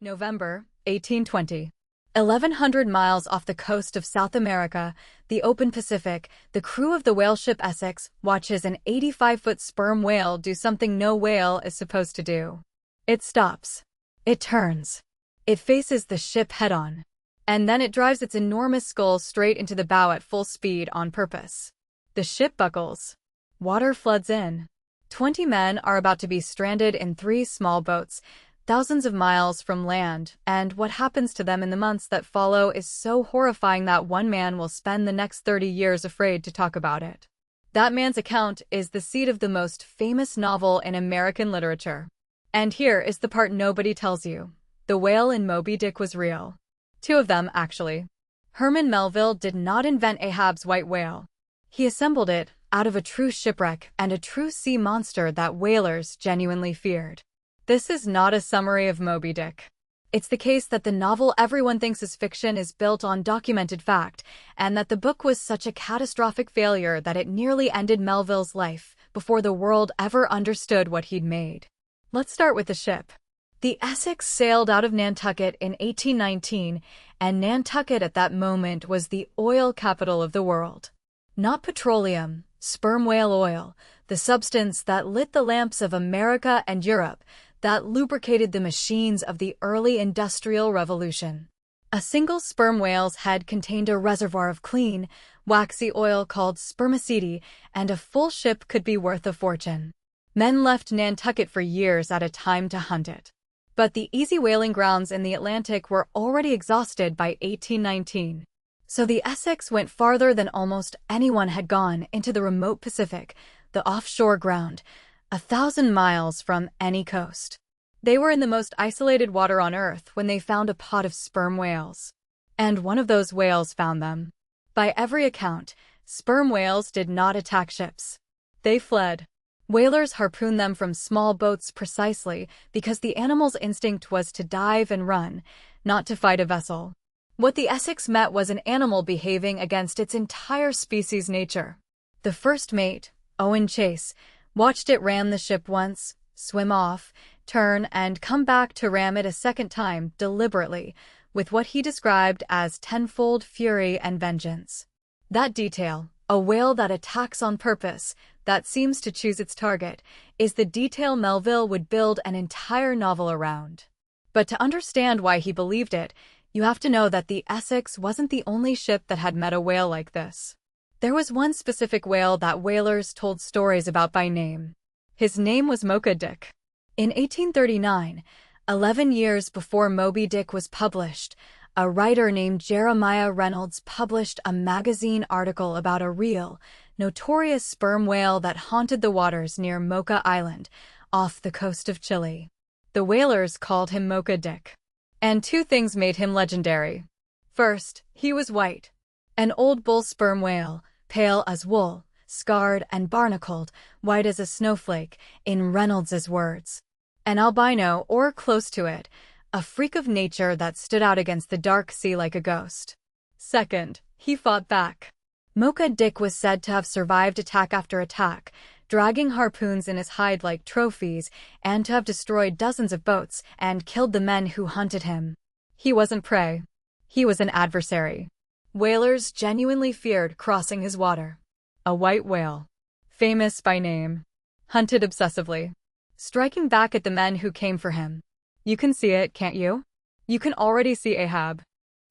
November 1820. 1,100 miles off the coast of South America, the open Pacific, the crew of the whaleship Essex watches an 85-foot sperm whale do something no whale is supposed to do. It stops. It turns. It faces the ship head-on. And then it drives its enormous skull straight into the bow at full speed on purpose. The ship buckles. Water floods in. 20 men are about to be stranded in 3 small boats, thousands of miles from land, and what happens to them in the months that follow is so horrifying that one man will spend the next 30 years afraid to talk about it. That man's account is the seed of the most famous novel in American literature. And here is the part nobody tells you. The whale in Moby-Dick was real. 2 of them, actually. Herman Melville did not invent Ahab's white whale. He assembled it out of a true shipwreck and a true sea monster that whalers genuinely feared. This is not a summary of Moby-Dick. It's the case that the novel everyone thinks is fiction is built on documented fact, and that the book was such a catastrophic failure that it nearly ended Melville's life before the world ever understood what he'd made. Let's start with the ship. The Essex sailed out of Nantucket in 1819, and Nantucket at that moment was the oil capital of the world. Not petroleum, sperm whale oil, the substance that lit the lamps of America and Europe, that lubricated the machines of the early Industrial Revolution. A single sperm whale's head contained a reservoir of clean, waxy oil called spermaceti, and a full ship could be worth a fortune. Men left Nantucket for years at a time to hunt it. But the easy whaling grounds in the Atlantic were already exhausted by 1819. So the Essex went farther than almost anyone had gone into the remote Pacific, the offshore ground, 1,000 miles from any coast. They were in the most isolated water on Earth when they found a pod of sperm whales. And one of those whales found them. By every account, sperm whales did not attack ships. They fled. Whalers harpooned them from small boats precisely because the animal's instinct was to dive and run, not to fight a vessel. What the Essex met was an animal behaving against its entire species' nature. The first mate, Owen Chase, watched it ram the ship once, swim off, turn, and come back to ram it a second time deliberately, with what he described as tenfold fury and vengeance. That detail, a whale that attacks on purpose, that seems to choose its target, is the detail Melville would build an entire novel around. But to understand why he believed it, you have to know that the Essex wasn't the only ship that had met a whale like this. There was one specific whale that whalers told stories about by name. His name was Mocha Dick. In 1839, 11 years before Moby-Dick was published, a writer named Jeremiah Reynolds published a magazine article about a real, notorious sperm whale that haunted the waters near Mocha Island, off the coast of Chile. The whalers called him Mocha Dick. And 2 things made him legendary. First, he was white. An old bull sperm whale, pale as wool, scarred and barnacled, white as a snowflake, in Reynolds's words. An albino, or close to it, a freak of nature that stood out against the dark sea like a ghost. Second, he fought back. Mocha Dick was said to have survived attack after attack, dragging harpoons in his hide like trophies, and to have destroyed dozens of boats and killed the men who hunted him. He wasn't prey. He was an adversary. Whalers genuinely feared crossing his water. A white whale. Famous by name. Hunted obsessively. Striking back at the men who came for him. You can see it, can't you? You can already see Ahab.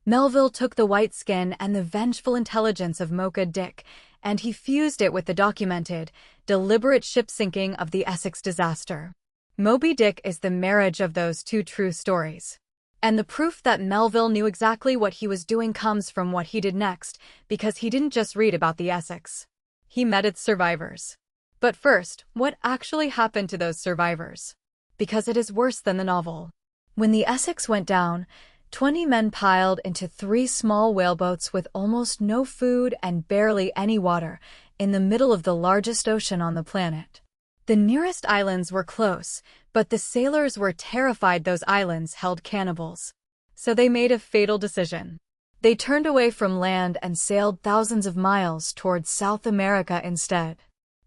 Melville took the white skin and the vengeful intelligence of Mocha Dick, and he fused it with the documented, deliberate ship sinking of the Essex disaster. Moby-Dick is the marriage of those 2 true stories. And the proof that Melville knew exactly what he was doing comes from what he did next, because he didn't just read about the Essex. He met its survivors. But first, what actually happened to those survivors? Because it is worse than the novel. When the Essex went down, 20 men piled into 3 small whaleboats with almost no food and barely any water, in the middle of the largest ocean on the planet. The nearest islands were close, but the sailors were terrified those islands held cannibals. So they made a fatal decision. They turned away from land and sailed thousands of miles towards South America instead.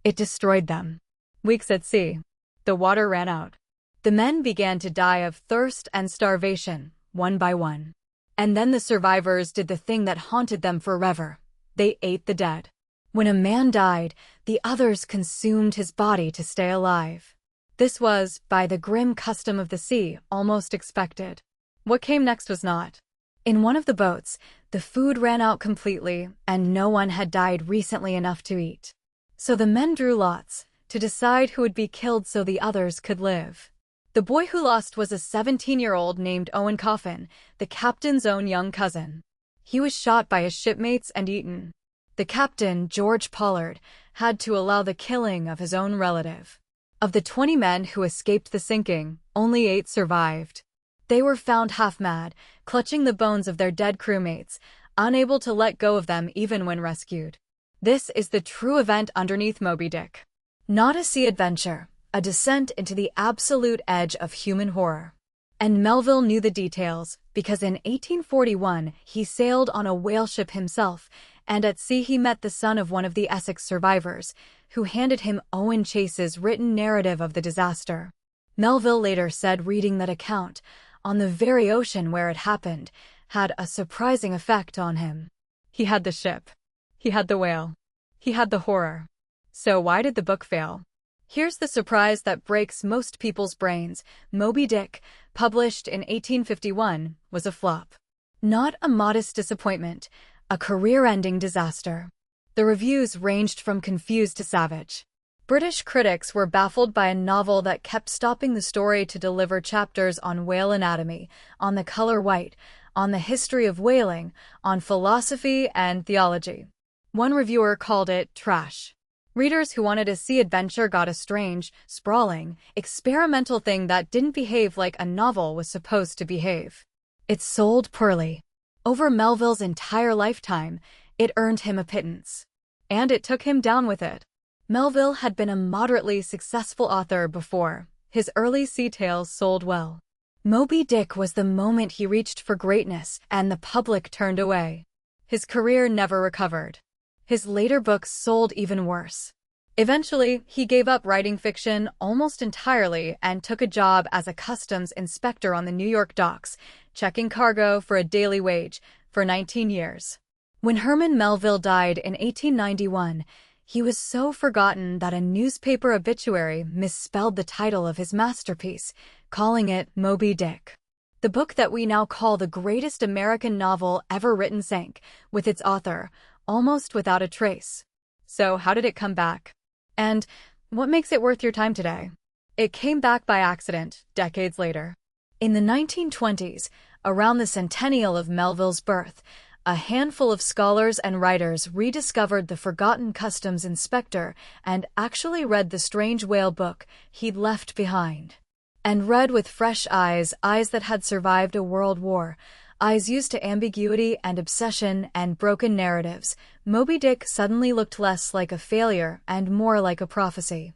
It destroyed them. Weeks at sea. The water ran out. The men began to die of thirst and starvation, one by one. And then the survivors did the thing that haunted them forever. They ate the dead. When a man died, the others consumed his body to stay alive. This was, by the grim custom of the sea, almost expected. What came next was not. In one of the boats, the food ran out completely, and no one had died recently enough to eat. So the men drew lots to decide who would be killed so the others could live. The boy who lost was a 17-year-old named Owen Coffin, the captain's own young cousin. He was shot by his shipmates and eaten. The captain, George Pollard, had to allow the killing of his own relative. Of the 20 men who escaped the sinking, only 8 survived. They were found half-mad, clutching the bones of their dead crewmates, unable to let go of them even when rescued. This is the true event underneath Moby-Dick. Not a sea adventure, a descent into the absolute edge of human horror. And Melville knew the details, because in 1841 he sailed on a whaleship himself, and at sea he met the son of one of the Essex survivors, who handed him Owen Chase's written narrative of the disaster. Melville later said reading that account, on the very ocean where it happened, had a surprising effect on him. He had the ship. He had the whale. He had the horror. So why did the book fail? Here's the surprise that breaks most people's brains. Moby-Dick, published in 1851, was a flop. Not a modest disappointment, a career-ending disaster. The reviews ranged from confused to savage. British critics were baffled by a novel that kept stopping the story to deliver chapters on whale anatomy, on the color white, on the history of whaling, on philosophy and theology. One reviewer called it trash. Readers who wanted a sea adventure got a strange, sprawling, experimental thing that didn't behave like a novel was supposed to behave. It sold poorly. Over Melville's entire lifetime, it earned him a pittance. And it took him down with it. Melville had been a moderately successful author before. His early sea tales sold well. Moby-Dick was the moment he reached for greatness, and the public turned away. His career never recovered. His later books sold even worse. Eventually, he gave up writing fiction almost entirely and took a job as a customs inspector on the New York docks, checking cargo for a daily wage, for 19 years. When Herman Melville died in 1891, he was so forgotten that a newspaper obituary misspelled the title of his masterpiece, calling it Moby-Dick. The book that we now call the greatest American novel ever written sank, with its author, almost without a trace. So how did it come back? And what makes it worth your time today? It came back by accident, decades later. In the 1920s, around the centennial of Melville's birth, a handful of scholars and writers rediscovered the forgotten customs inspector and actually read the strange whale book he'd left behind. And read with fresh eyes that had survived a world war, eyes used to ambiguity and obsession and broken narratives, Moby-Dick suddenly looked less like a failure and more like a prophecy.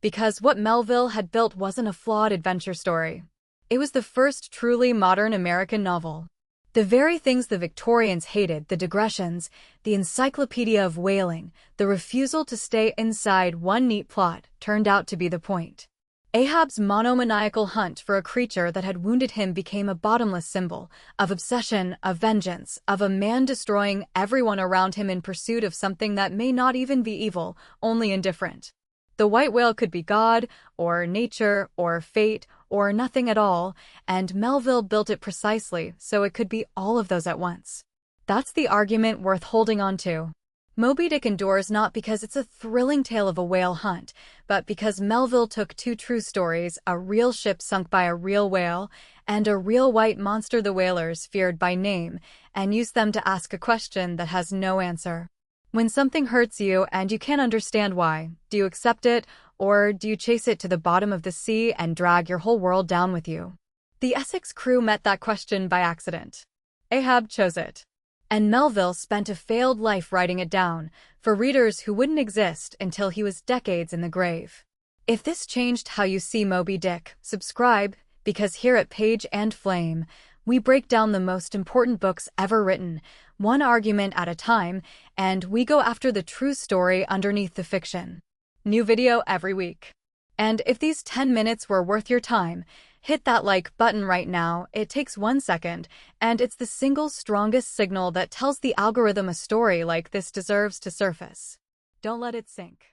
Because what Melville had built wasn't a flawed adventure story. It was the first truly modern American novel. The very things the Victorians hated, the digressions, the encyclopedia of whaling, the refusal to stay inside one neat plot, turned out to be the point. Ahab's monomaniacal hunt for a creature that had wounded him became a bottomless symbol of obsession, of vengeance, of a man destroying everyone around him in pursuit of something that may not even be evil, only indifferent. The white whale could be God, or nature, or fate, or nothing at all, and Melville built it precisely so it could be all of those at once. That's the argument worth holding on to. Moby-Dick endures not because it's a thrilling tale of a whale hunt, but because Melville took 2 true stories, a real ship sunk by a real whale, and a real white monster the whalers feared by name, and used them to ask a question that has no answer. When something hurts you and you can't understand why, do you accept it, or do you chase it to the bottom of the sea and drag your whole world down with you? The Essex crew met that question by accident. Ahab chose it. And Melville spent a failed life writing it down, for readers who wouldn't exist until he was decades in the grave. If this changed how you see Moby-Dick, subscribe, because here at Page and Flame, we break down the most important books ever written, one argument at a time, and we go after the true story underneath the fiction. New video every week. And if these 10 minutes were worth your time, hit that like button right now. It takes 1 second, and it's the single strongest signal that tells the algorithm a story like this deserves to surface. Don't let it sink.